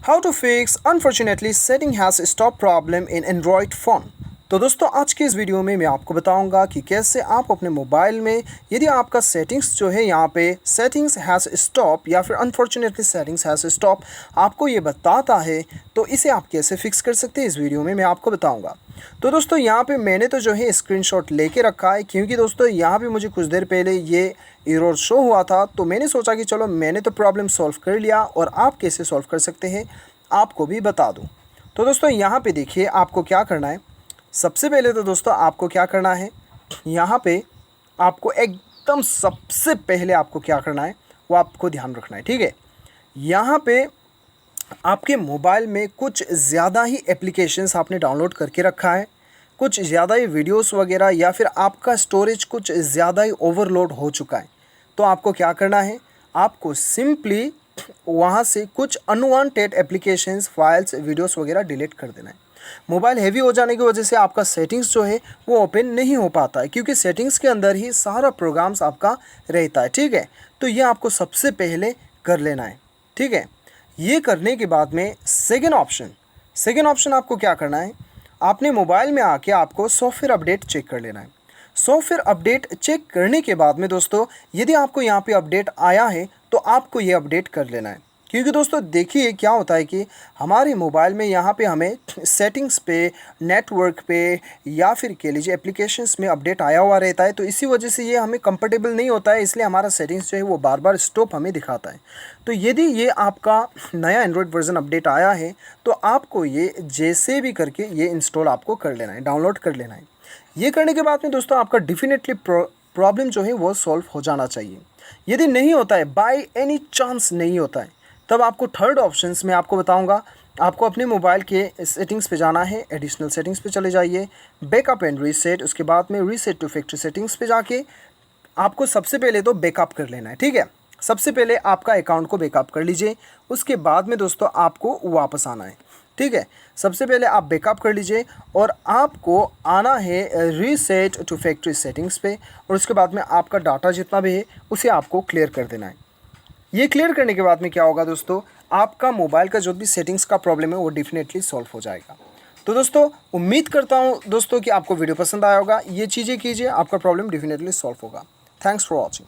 How to fix unfortunately setting has stop problem in Android phone. तो दोस्तों आज के इस वीडियो में मैं आपको बताऊंगा कि कैसे आप अपने मोबाइल में यदि आपका सेटिंग्स जो है यहाँ पे सेटिंग्स हैज़ स्टॉप या फिर अनफॉर्चुनेटली सेटिंग्स हैज़ स्टॉप आपको ये बताता है तो इसे आप कैसे फिक्स कर सकते हैं इस वीडियो में मैं आपको बताऊंगा। तो दोस्तों यहाँ पे मैंने तो जो है स्क्रीनशॉट लेके रखा है क्योंकि दोस्तों यहाँ पे मुझे कुछ देर पहले ये एरर शो हुआ था तो मैंने सोचा कि चलो मैंने तो प्रॉब्लम सॉल्व कर लिया और आप कैसे सॉल्व कर सकते हैं आपको भी बता दूं। तो दोस्तों यहाँ पे देखिए आपको क्या करना है। सबसे पहले तो दोस्तों आपको क्या करना है, यहाँ पे आपको एकदम सबसे पहले आपको क्या करना है वो आपको ध्यान रखना है, ठीक है। यहाँ पे आपके मोबाइल में कुछ ज़्यादा ही एप्लीकेशंस आपने डाउनलोड करके रखा है, कुछ ज़्यादा ही वीडियोस वगैरह या फिर आपका स्टोरेज कुछ ज़्यादा ही ओवरलोड हो चुका है। तो आपको क्या करना है, आपको सिंपली वहाँ से कुछ अनवांटेड एप्लीकेशंस फाइल्स वीडियोस वगैरह डिलीट कर देना है। मोबाइल हैवी हो जाने की वजह से आपका सेटिंग्स जो है वो ओपन नहीं हो पाता है क्योंकि सेटिंग्स के अंदर ही सारा प्रोग्राम्स आपका रहता है, ठीक है। तो ये आपको सबसे पहले कर लेना है, ठीक है। ये करने के बाद में सेकेंड ऑप्शन आपको क्या करना है, आपने मोबाइल में आके आपको सॉफ्टवेयर अपडेट चेक कर लेना है। सॉफ्टवेयर अपडेट चेक करने के बाद में दोस्तों यदि आपको यहाँ पे अपडेट आया है तो आपको ये अपडेट कर लेना है क्योंकि दोस्तों देखिए क्या होता है कि हमारे मोबाइल में यहाँ पे हमें सेटिंग्स पे, नेटवर्क पे या फिर कह लीजिए एप्लीकेशंस में अपडेट आया हुआ रहता है। तो इसी वजह से ये हमें कंफर्टेबल नहीं होता है, इसलिए हमारा सेटिंग्स जो है वो बार बार स्टॉप हमें दिखाता है। तो यदि ये आपका नया एंड्रॉयड वर्जन अपडेट आया है तो आपको ये जैसे भी करके ये इंस्टॉल आपको कर लेना है, डाउनलोड कर लेना है। ये करने के बाद में दोस्तों आपका डेफिनेटली प्रॉब्लम जो है वो सॉल्व हो जाना चाहिए। यदि नहीं होता है, बाय एनी चांस नहीं होता है, तब आपको थर्ड ऑप्शंस में आपको बताऊंगा। आपको अपने मोबाइल के सेटिंग्स पे जाना है, एडिशनल सेटिंग्स पे चले जाइए, बैकअप एंड रीसेट, उसके बाद में रीसेट टू फैक्ट्री सेटिंग्स पे जाके आपको सबसे पहले तो बैकअप कर लेना है, ठीक है। सबसे पहले आपका अकाउंट को बैकअप कर लीजिए, उसके बाद में दोस्तों आपको वापस आना है, ठीक है। सबसे पहले आप बैकअप कर लीजिए और आपको आना है रीसेट टू फैक्ट्री सेटिंग्स पे और उसके बाद में आपका डाटा जितना भी है उसे आपको क्लियर कर देना है। ये क्लियर करने के बाद में क्या होगा दोस्तों, आपका मोबाइल का जो भी सेटिंग्स का प्रॉब्लम है वो डेफिनेटली सॉल्व हो जाएगा। तो दोस्तों उम्मीद करता हूँ दोस्तों कि आपको वीडियो पसंद आया होगा। ये चीज़ें कीजिए, आपका प्रॉब्लम डेफिनेटली सॉल्व होगा। Thanks for watching.